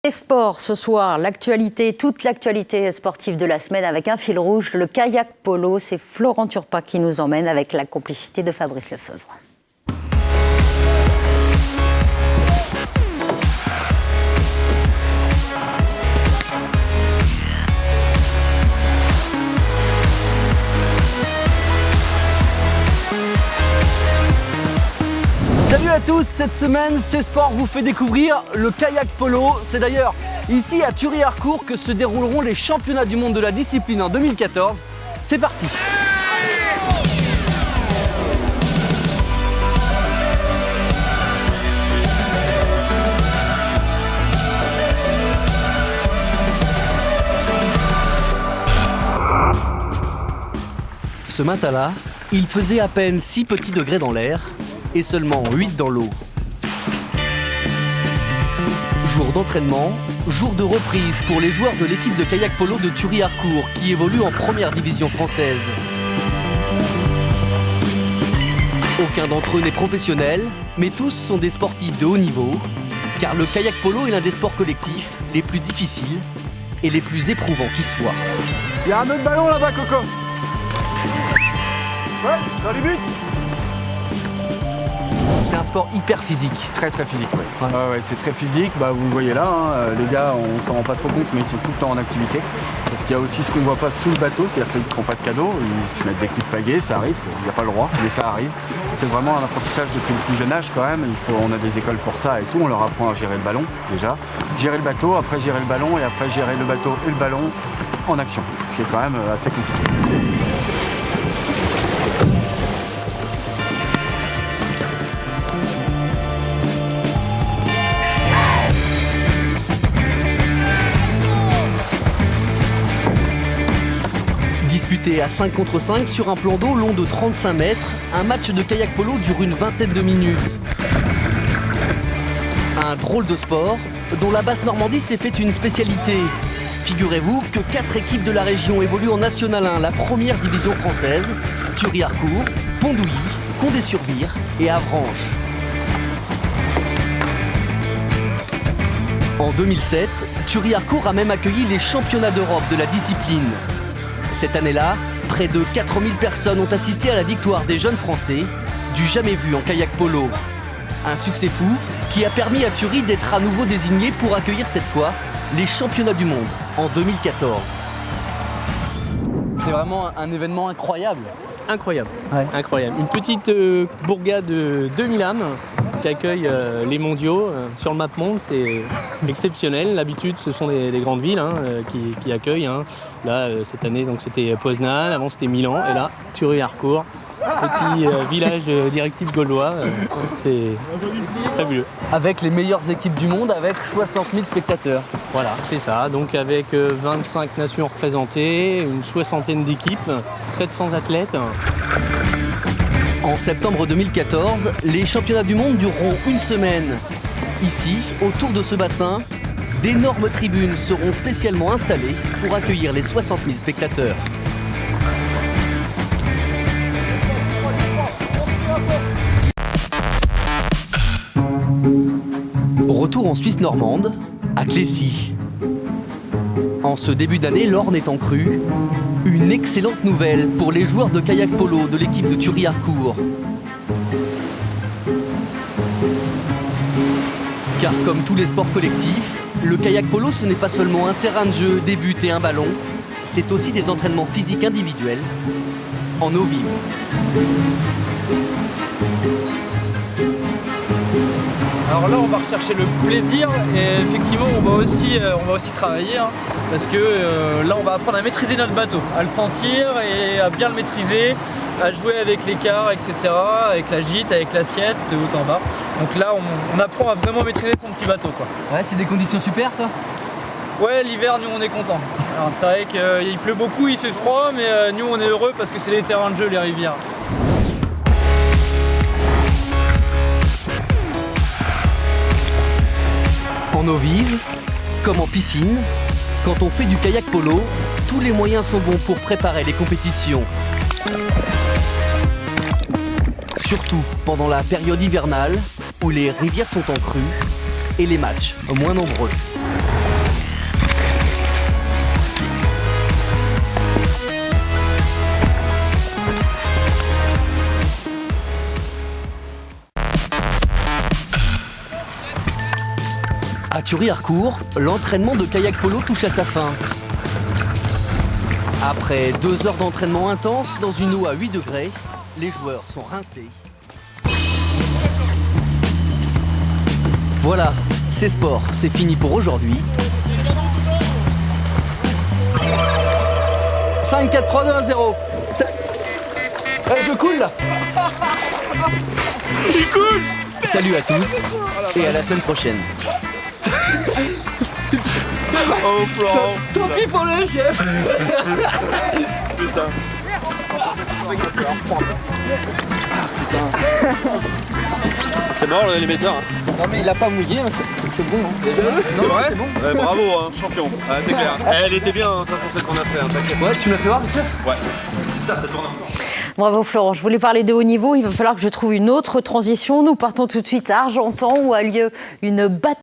Les sports, ce soir, l'actualité, toute l'actualité sportive de la semaine avec un fil rouge, le kayak polo. C'est Florent Turpin qui nous emmène avec la complicité de Fabrice Lefebvre. Salut à tous, cette semaine, C'est Sport vous fait découvrir le kayak polo. C'est d'ailleurs ici à Thury-Harcourt que se dérouleront les championnats du monde de la discipline en 2014. C'est parti! Ce matin-là, il faisait à peine 6 petits degrés dans l'air et seulement 8 dans l'eau. Jour d'entraînement, jour de reprise pour les joueurs de l'équipe de kayak polo de Thury-Harcourt qui évolue en première division française. Aucun d'entre eux n'est professionnel, mais tous sont des sportifs de haut niveau, car le kayak polo est l'un des sports collectifs les plus difficiles et les plus éprouvants qui soient. Il y a un autre ballon là-bas, Coco. Ouais, dans les buts. C'est un sport hyper physique. Très physique, oui. Ouais, c'est très physique. Bah, vous le voyez là, hein, les gars, on s'en rend pas trop compte, mais ils sont tout le temps en activité. Parce qu'il y a aussi ce qu'on ne voit pas sous le bateau, c'est-à-dire qu'ils ne se font pas de cadeaux, ils se mettent des coups de pagaie, ça arrive, il n'y a pas le droit, mais ça arrive. C'est vraiment un apprentissage depuis le plus jeune âge quand même. On a des écoles pour ça et tout, on leur apprend à gérer le ballon déjà. Gérer le bateau, après gérer le ballon et après gérer le bateau et le ballon en action. Ce qui est quand même assez compliqué. Disputé à 5 contre 5 sur un plan d'eau long de 35 mètres, un match de kayak polo dure une vingtaine de minutes. Un drôle de sport dont la Basse-Normandie s'est fait une spécialité. Figurez-vous que 4 équipes de la région évoluent en National 1, la première division française, Thury-Harcourt, Pondouilly, Condé-sur-Vire et Avranches. En 2007, Thury-Harcourt a même accueilli les championnats d'Europe de la discipline. Cette année-là, près de 4000 personnes ont assisté à la victoire des jeunes Français, du jamais vu en kayak polo. Un succès fou qui a permis à Thury d'être à nouveau désigné pour accueillir cette fois les championnats du monde en 2014. C'est vraiment un événement incroyable. Incroyable, Ouais. incroyable. Une petite bourgade de 2000 âmes qui accueille les mondiaux sur le MapMonde, c'est exceptionnel. D'habitude, ce sont des grandes villes qui accueillent. Là, cette année, donc, c'était Poznan, avant c'était Milan, et là, Thury-Harcourt, petit village de directifs gaulois. C'est fabuleux. Avec les meilleures équipes du monde, avec 60 000 spectateurs. Voilà, c'est ça. Donc avec 25 nations représentées, une soixantaine d'équipes, 700 athlètes. En septembre 2014, les championnats du monde dureront une semaine. Ici, autour de ce bassin, d'énormes tribunes seront spécialement installées pour accueillir les 60 000 spectateurs. Retour en Suisse normande, à Clécy. En ce début d'année, l'Orne est en crue. Une excellente nouvelle pour les joueurs de kayak polo de l'équipe de Thury-Harcourt. Car comme tous les sports collectifs, le kayak polo ce n'est pas seulement un terrain de jeu, des buts et un ballon, c'est aussi des entraînements physiques individuels en eau vive. Alors là, on va rechercher le plaisir et effectivement, on va aussi travailler parce que là, on va apprendre à maîtriser notre bateau, à le sentir et à bien le maîtriser, à jouer avec l'écart, etc., avec la gîte, avec l'assiette, de haut en bas. Donc là, on apprend à vraiment maîtriser son petit bateau, quoi. Ouais, c'est des conditions super ça. Ouais, l'hiver, nous, on est contents. Alors c'est vrai qu'il pleut beaucoup, il fait froid, mais nous, on est heureux parce que c'est les terrains de jeu, les rivières. En eau vive, comme en piscine, quand on fait du kayak polo, tous les moyens sont bons pour préparer les compétitions. Surtout pendant la période hivernale, où les rivières sont en crue et les matchs moins nombreux. Thury-Harcourt, l'entraînement de kayak polo touche à sa fin. Après 2 heures d'entraînement intense dans une eau à 8 degrés, les joueurs sont rincés. Voilà, c'est sport, c'est fini pour aujourd'hui. 5, 4, 3, 2, 1, 0. Je coule là. Salut à tous et à la semaine prochaine. Oh Florent. Tant pis pour le chef. Putain. C'est mort l'émetteur. Non mais il a pas mouillé, c'est bon. C'est vrai bon. Bravo, hein, champion. Ah, c'est clair. Elle était bien, ça c'est ce qu'on a fait. Hein, t'inquiète. Ouais, tu me l'as fait voir, monsieur? Ouais. Putain, ça tourne encore. Bravo Florent, je voulais parler de haut niveau, il va falloir que je trouve une autre transition. Nous partons tout de suite à Argentan où a lieu une bataille